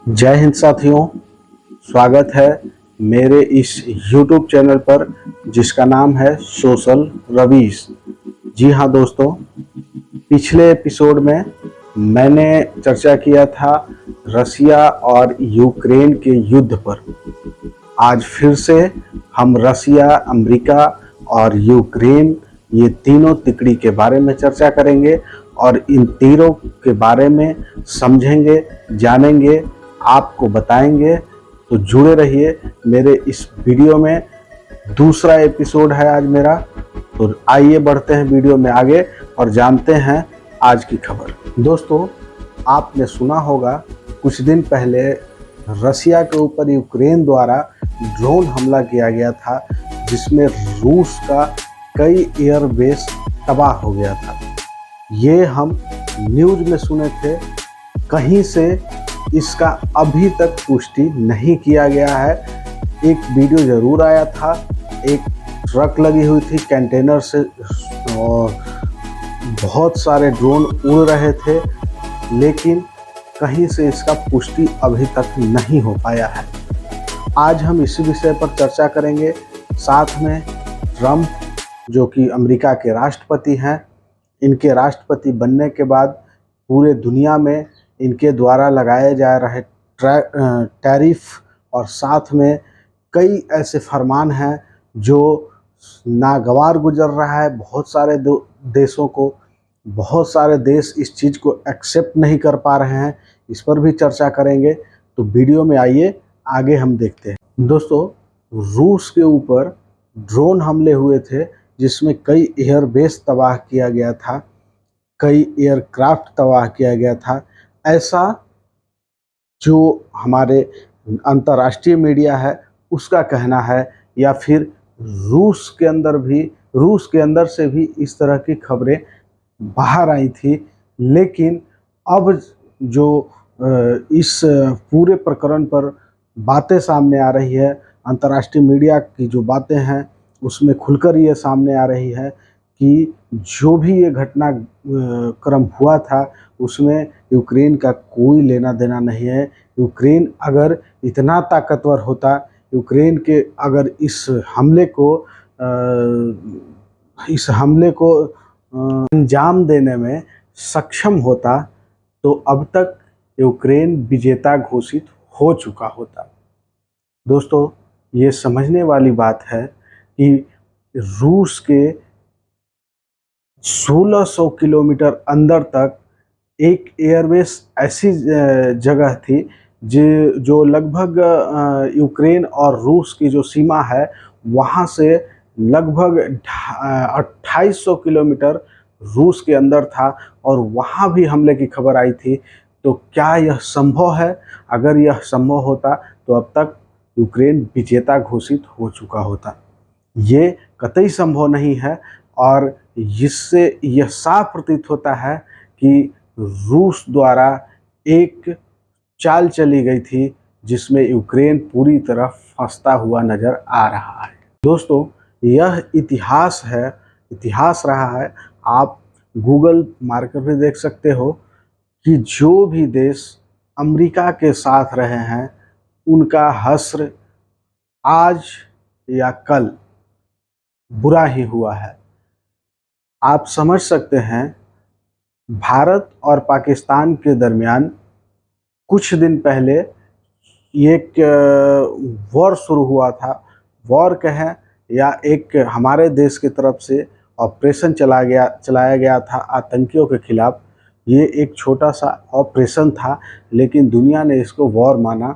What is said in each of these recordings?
जय हिंद साथियों, स्वागत है मेरे इस YouTube चैनल पर जिसका नाम है सोशल रवीश। जी हाँ दोस्तों, पिछले एपिसोड में मैंने चर्चा किया था रसिया और यूक्रेन के युद्ध पर। आज फिर से हम रसिया, अमेरिका और यूक्रेन ये तीनों तिकड़ी के बारे में चर्चा करेंगे और इन तीनों के बारे में समझेंगे, जानेंगे, आपको बताएंगे। तो जुड़े रहिए मेरे इस वीडियो में। दूसरा एपिसोड है आज मेरा, तो आइए बढ़ते हैं वीडियो में आगे और जानते हैं आज की खबर। दोस्तों, आपने सुना होगा कुछ दिन पहले रसिया के ऊपर यूक्रेन द्वारा ड्रोन हमला किया गया था, जिसमें रूस का कई एयरबेस तबाह हो गया था। ये हम न्यूज़ में सुने थे, कहीं से इसका अभी तक पुष्टि नहीं किया गया है। एक वीडियो ज़रूर आया था, एक ट्रक लगी हुई थी कंटेनर से और बहुत सारे ड्रोन उड़ रहे थे, लेकिन कहीं से इसका पुष्टि अभी तक नहीं हो पाया है। आज हम इसी विषय पर चर्चा करेंगे। साथ में ट्रंप, जो कि अमेरिका के राष्ट्रपति हैं, इनके राष्ट्रपति बनने के बाद पूरे दुनिया में इनके द्वारा लगाए जा रहे टैरिफ और साथ में कई ऐसे फरमान हैं जो नागवार गुजर रहा है बहुत सारे देशों को। बहुत सारे देश इस चीज़ को एक्सेप्ट नहीं कर पा रहे हैं, इस पर भी चर्चा करेंगे। तो वीडियो में आइए आगे हम देखते हैं। दोस्तों, रूस के ऊपर ड्रोन हमले हुए थे, जिसमें कई एयरबेस तबाह किया गया था, कई एयरक्राफ्ट तबाह किया गया था। ऐसा जो हमारे अंतर्राष्ट्रीय मीडिया है उसका कहना है, या फिर रूस के अंदर से भी इस तरह की खबरें बाहर आई थी। लेकिन अब जो इस पूरे प्रकरण पर बातें सामने आ रही है, अंतर्राष्ट्रीय मीडिया की जो बातें हैं उसमें खुलकर ये सामने आ रही है कि जो भी ये घटना क्रम हुआ था उसमें यूक्रेन का कोई लेना देना नहीं है। यूक्रेन अगर इतना ताकतवर होता, यूक्रेन के अगर इस हमले को अंजाम देने में सक्षम होता, तो अब तक यूक्रेन विजेता घोषित हो चुका होता। दोस्तों, ये समझने वाली बात है कि रूस के 1600 किलोमीटर अंदर तक एक एयरबेस ऐसी जगह थी जो लगभग यूक्रेन और रूस की जो सीमा है वहाँ से लगभग 2800 किलोमीटर रूस के अंदर था, और वहाँ भी हमले की खबर आई थी। तो क्या यह संभव है? अगर यह संभव होता तो अब तक यूक्रेन विजेता घोषित हो चुका होता। ये कतई संभव नहीं है, और इससे यह साफ प्रतीत होता है कि रूस द्वारा एक चाल चली गई थी जिसमें यूक्रेन पूरी तरह फंसता हुआ नजर आ रहा है। दोस्तों, यह इतिहास है, इतिहास रहा है। आप गूगल मार्कर पे देख सकते हो कि जो भी देश अमेरिका के साथ रहे हैं उनका हश्र आज या कल बुरा ही हुआ है। आप समझ सकते हैं, भारत और पाकिस्तान के दरमियान कुछ दिन पहले एक वॉर शुरू हुआ था। वॉर कहें या एक हमारे देश की तरफ से ऑपरेशन चलाया गया था आतंकियों के खिलाफ। ये एक छोटा सा ऑपरेशन था, लेकिन दुनिया ने इसको वॉर माना।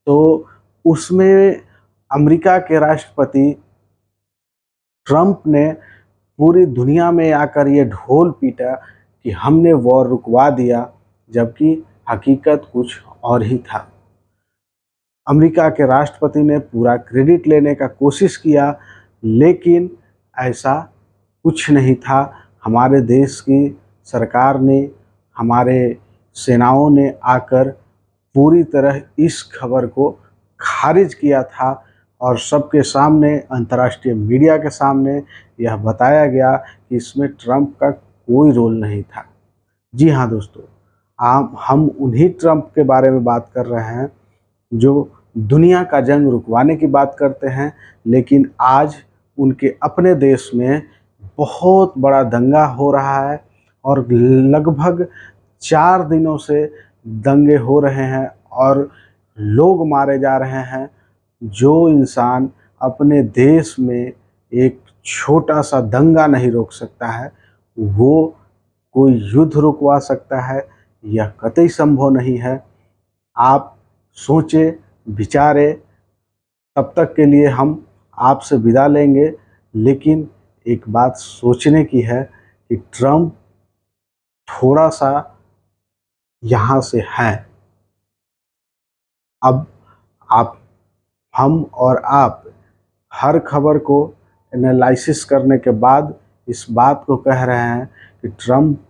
तो उसमें अमेरिका के राष्ट्रपति ट्रंप ने पूरी दुनिया में आकर ये ढोल पीटा कि हमने वॉर रुकवा दिया, जबकि हकीकत कुछ और ही था। अमेरिका के राष्ट्रपति ने पूरा क्रेडिट लेने का कोशिश किया, लेकिन ऐसा कुछ नहीं था। हमारे देश की सरकार ने, हमारे सेनाओं ने आकर पूरी तरह इस खबर को खारिज किया था, और सबके सामने, अंतर्राष्ट्रीय मीडिया के सामने यह बताया गया कि इसमें ट्रंप का कोई रोल नहीं था। जी हाँ दोस्तों, हम उन्हीं ट्रंप के बारे में बात कर रहे हैं जो दुनिया का जंग रुकवाने की बात करते हैं, लेकिन आज उनके अपने देश में बहुत बड़ा दंगा हो रहा है और लगभग 4 दिनों से दंगे हो रहे हैं और लोग मारे जा रहे हैं। जो इंसान अपने देश में एक छोटा सा दंगा नहीं रोक सकता है, वो कोई युद्ध रुकवा सकता है, यह कतई संभव नहीं है। आप सोचे विचारे। तब तक के लिए हम आपसे विदा लेंगे, लेकिन एक बात सोचने की है कि ट्रंप थोड़ा सा यहाँ से हैं। अब आप, हम और आप हर खबर को एनालिसिस करने के बाद इस बात को कह रहे हैं कि ट्रंप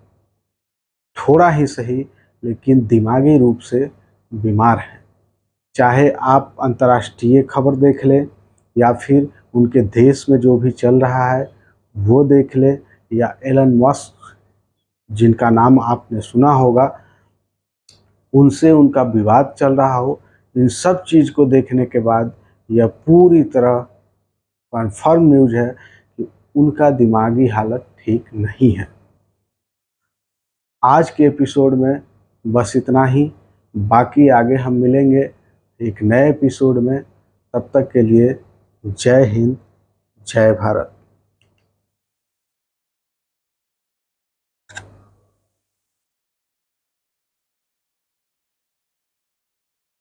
थोड़ा ही सही लेकिन दिमागी रूप से बीमार हैं। चाहे आप अंतर्राष्ट्रीय खबर देख लें या फिर उनके देश में जो भी चल रहा है वो देख लें, या एलन मस्क जिनका नाम आपने सुना होगा, उनसे उनका विवाद चल रहा हो, इन सब चीज़ को देखने के बाद यह पूरी तरह कन्फर्म न्यूज़ है कि उनका दिमागी हालत ठीक नहीं है। आज के एपिसोड में बस इतना ही। बाकी आगे हम मिलेंगे एक नए एपिसोड में। तब तक के लिए जय हिंद, जय भारत।